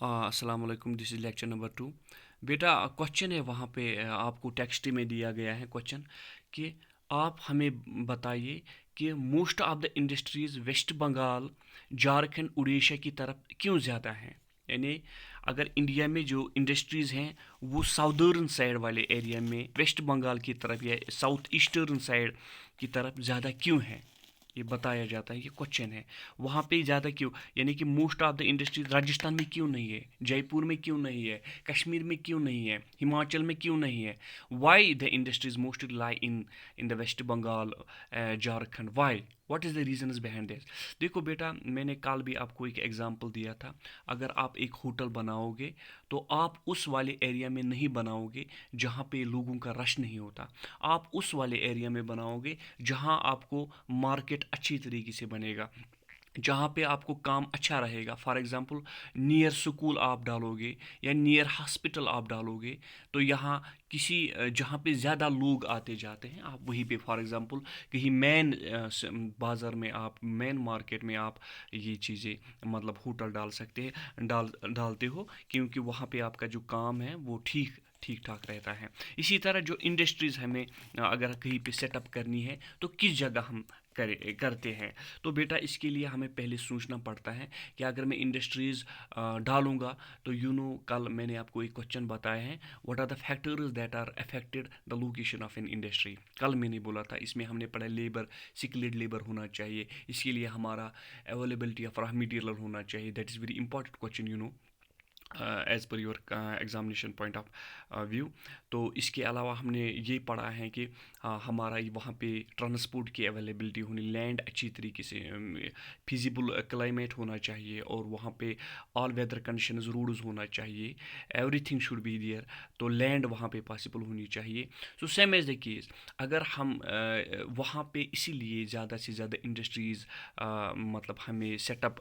अस्सलाम वालेकुम, this is lecture number 2। बेटा क्वेश्चन है वहाँ पे आपको टेक्स्ट में दिया गया है क्वेश्चन कि आप हमें बताइए कि most of the industries West Bengal, Jharkhand, Orissa की तरफ क्यों ज़्यादा हैं। यानी अगर इंडिया में जो इंडस्ट्रीज़ हैं वो साउदर्न साइड वाले एरिया में वेस्ट बंगाल की तरफ या साउथ ईस्टर्न साइड की तरफ ज़्यादा क्यों है, ये बताया जाता है। ये क्वेश्चन है वहाँ पे ज़्यादा क्यों, यानी कि most of the industries Rajasthan में क्यों नहीं है, जयपुर में क्यों नहीं है, कश्मीर में क्यों नहीं है, हिमाचल में क्यों नहीं है। Why the industries mostly lie in the West Bengal, Jharkhand, why, what is the reasons behind this. देखो बेटा, मैंने कल भी आपको एक एग्जांपल दिया था। अगर आप एक होटल बनाओगे तो आप उस वाले एरिया में नहीं बनाओगे जहाँ पे लोगों का रश नहीं होता। आप उस वाले एरिया में बनाओगे जहाँ आपको मार्केट अच्छी तरीके से बनेगा, जहाँ पे आपको काम अच्छा रहेगा। फॉर एग्ज़ाम्पल नियर स्कूल आप डालोगे या नियर हॉस्पिटल आप डालोगे तो यहाँ किसी जहाँ पे ज़्यादा लोग आते जाते हैं आप वहीं पे फॉर एग्ज़ाम्पल कहीं मेन बाज़ार में, आप मेन मार्केट में आप ये चीज़ें मतलब होटल डाल सकते हैं, डालते हो, क्योंकि वहाँ पे आपका जो काम है वो ठीक ठीक ठाक रहता है। इसी तरह जो इंडस्ट्रीज़ हमें अगर कहीं पे सेटअप करनी है तो किस जगह हम करते हैं। तो बेटा इसके लिए हमें पहले सोचना पड़ता है कि अगर मैं इंडस्ट्रीज़ डालूँगा तो कल मैंने आपको एक क्वेश्चन बताया है, what are the factors that are affected the location of an industry. कल मैंने बोला था, इसमें हमने पढ़ा लेबर, स्किल्ड लेबर होना चाहिए, इसके लिए हमारा अवेलेबिलिटी ऑफ रॉ मटेरियल होना चाहिए। That is very important question as per your examination point of view. तो इसके अलावा हमने ये पढ़ा है कि हमारा वहाँ पे ट्रांसपोर्ट की अवेलेबिलिटी होनी, लैंड अच्छी तरीके से फिजिबल क्लाइमेट होना चाहिए, और वहाँ पे ऑल वेदर कंडीशंस, रोड्स होना चाहिए, एवरीथिंग शुड बी देयर। तो लैंड वहाँ पे पॉसिबल होनी चाहिए। So same as the case, अगर हम वहाँ पे इसीलिए ज़्यादा से ज़्यादा इंडस्ट्रीज़ मतलब हमें सेटअप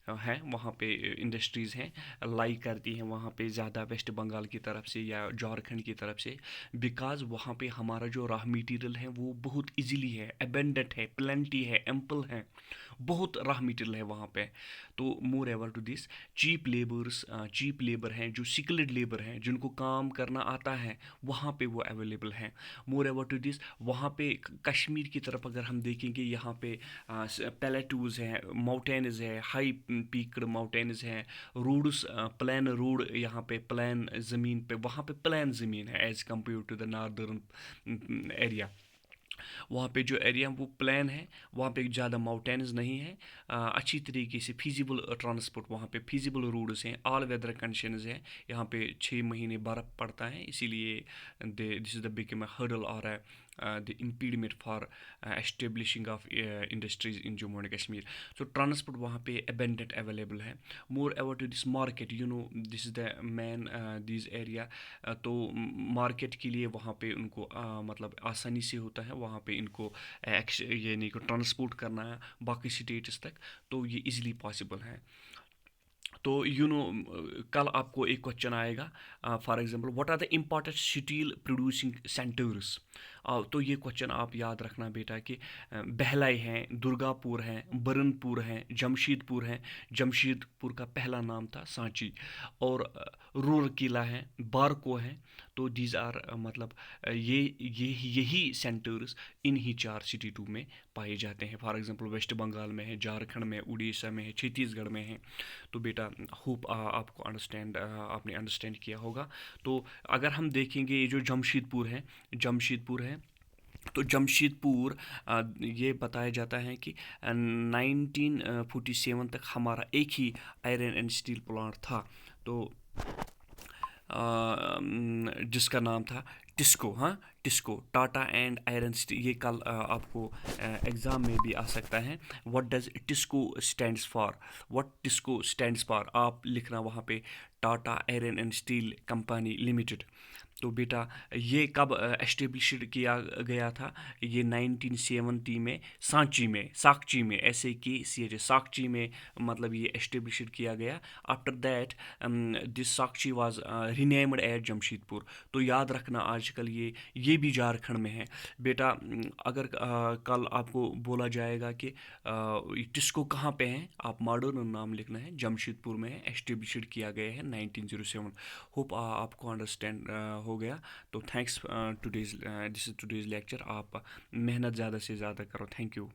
हैं, वहाँ पे इंडस्ट्रीज़ हैं लाई करती हैं वहाँ पे ज़्यादा वेस्ट बंगाल की तरफ से या झारखंड की तरफ से, बिकॉज वहाँ पे हमारा जो रॉ मटेरियल है वो बहुत इजीली है, अबेंडेंट है, प्लेंटी है, एम्पल है, बहुत रॉ मटेरियल है वहाँ पे। तो moreover to this, cheap labour हैं, जो स्किल्ड लेबर हैं, जिनको काम करना आता है, वहाँ पे वो अवेलेबल हैं। मोर एवर टू दिस, वहाँ पे कश्मीर की तरफ अगर हम देखेंगे, यहाँ पे प्लेटूज़ हैं, माउंटेन्स है, हाई पीक्ड माउंटेन्स हैं, रोड्स, प्लान रोड, यहाँ पे प्लान ज़मीन पे, वहाँ पे प्लान ज़मीन है as compare to the northern area. वहाँ पे जो एरिया वो प्लान है, वहाँ पे ज़्यादा माउंटेन्स नहीं है, अच्छी तरीके से फिजिबल ट्रांसपोर्ट, वहाँ पे फिजिबल रोड्स हैं, ऑल वेदर कंडीशंस हैं। यहाँ पे 6 महीने बर्फ़ पड़ता है, इसीलिए this is the become hurdle और the impediment for establishing of industries in Jammu and Kashmir. So transport वहाँ पे abundant available है। Moreover to this market, this is the main these area, तो मार्केट के लिए वहाँ पे उनको मतलब आसानी से होता है वहाँ पे इनको ये नहीं को ट्रांसपोर्ट करना है बाकी स्टेट्स तक, तो ये इजीली पॉसिबल है। तो कल आपको एक क्वेश्चन आएगा, for example what are the important steel producing centres. तो ये क्वेश्चन आप याद रखना बेटा कि बहलाई हैं, दुर्गापुर हैं, बरनपुर हैं, जमशेदपुर हैं। जमशेदपुर का पहला नाम था सांची, और रूरकेला है, बारको है। तो दीज आर मतलब ये यही सेंटर्स इन्हीं 4 सिटी 2 में पाए जाते हैं। फॉर एग्जांपल वेस्ट बंगाल में है, झारखंड में, उड़ीसा में है, छत्तीसगढ़ में है। तो बेटा होप आपको आपने अंडरस्टैंड किया होगा। तो अगर हम देखेंगे ये जो जमशेदपुर है, तो जमशेदपुर ये बताया जाता है कि 1947 तक हमारा एक ही आयरन एंड स्टील प्लांट था, तो जिसका नाम था टिस्को। हाँ, TISCO, Tata and iron steel. ये कल आपको एग्ज़ाम में भी आ सकता है। What does TISCO stands for, what TISCO stands for, आप लिखना वहाँ पे Tata iron and steel company limited. تو بیٹا یہ کب اسٹیبلشڈ کیا گیا تھا؟ یہ 1970 میں ساکچی میں ساکچی میں مطلب یہ اسٹیبلشڈ کیا گیا. After that this Sakchi was renamed at Jamshedpur پور. تو یاد رکھنا آج کل یہ بھی جھارکھنڈ میں ہے بیٹا. اگر کل آپ کو بولا جائے گا کہ ٹسکو کہاں پہ ہیں، آپ ماڈرن نام لکھنا ہے، جمشید پور میں ہے، اسٹیبلشڈ کیا گیا ہے 1907. ہوپ آپ کو انڈرسٹینڈ ہو گیا. تو تھینکس دس از ٹوڈیز لیکچر. آپ محنت زیادہ سے زیادہ کرو. Thank you.